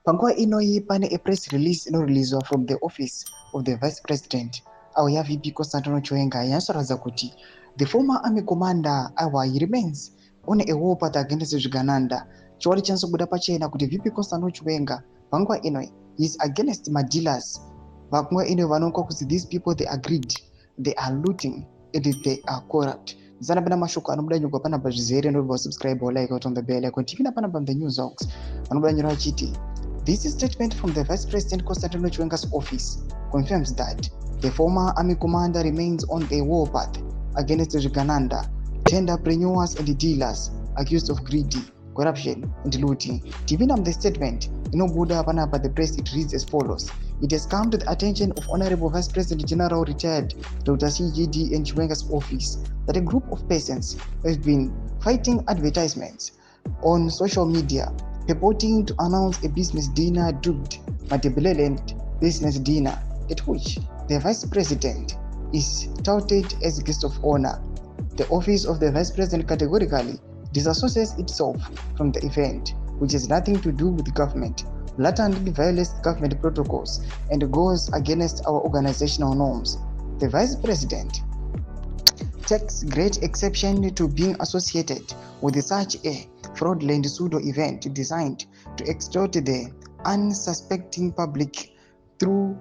Panguva inoyi pane a press release inoreleaswa from the office of the vice president awo yaVP Constantino Chiwenga yanoratidza kuti the former army commander he remains on a war path against zvigananda. Chiwari chanatsobuda pachena kuti VP Constantino Chiwenga panguva inoyi is against madealers. Panguva inoyi vanoonekwa kuti these people they agreed, they are looting and they are corrupt. Zanapenda mashoko anobuda nyogwa panapa zvizere ndobva subscribe like on the bell icon tipinda panapa the news box anobuda nyora chiti this is statement from the Vice President Constantino Chiwenga's office confirms that the former army commander remains on the war path against the Zvigananda, tenderpreneurs and dealers accused of greed, corruption and looting. Tipinda the statement inobuda panapa the press, it reads as follows. It has come to the attention of Honorable Vice President General Retired Dr. CGD and Chiwenga's office that a group of persons have been fighting advertisements on social media purporting to announce a business dinner dubbed Matebeleland Business Dinner, at which the Vice President is touted as guest of honor. The office of the Vice President categorically disassociates itself from the event, which has nothing to do with government, blatantly violates government protocols, and goes against our organizational norms. The Vice President takes great exception to being associated with such a fraudulent pseudo-event designed to extort the unsuspecting public through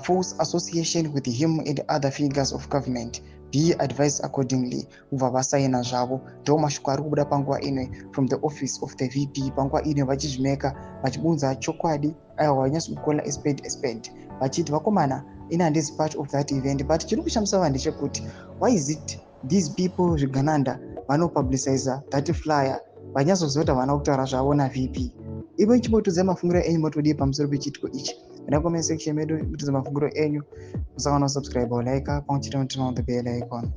false association with him and other figures of government. Be advised accordingly. Ubva vasaina zvavo ndo mashoko ari kubuda panguva ino from the office of the VP. Panguva ino vachizvimeka vachibvunza chokwadi aiwa vanyatso kukola a spade vachiti vakomana in and is part of that event, but chiri kushamisa vanhu ndechekuti why is it these people Zvigananda vanopublicize that flyer vanyatsoziva kuti havana kutaura zvavo naVP. Ivo chimotudza mafungiro enyu motodii pamusoro pechitiko ichi. Enda comment section medu mutudza mafungiro enyu. Musakana subscribe or like pamwe chete mutima on the bell icon.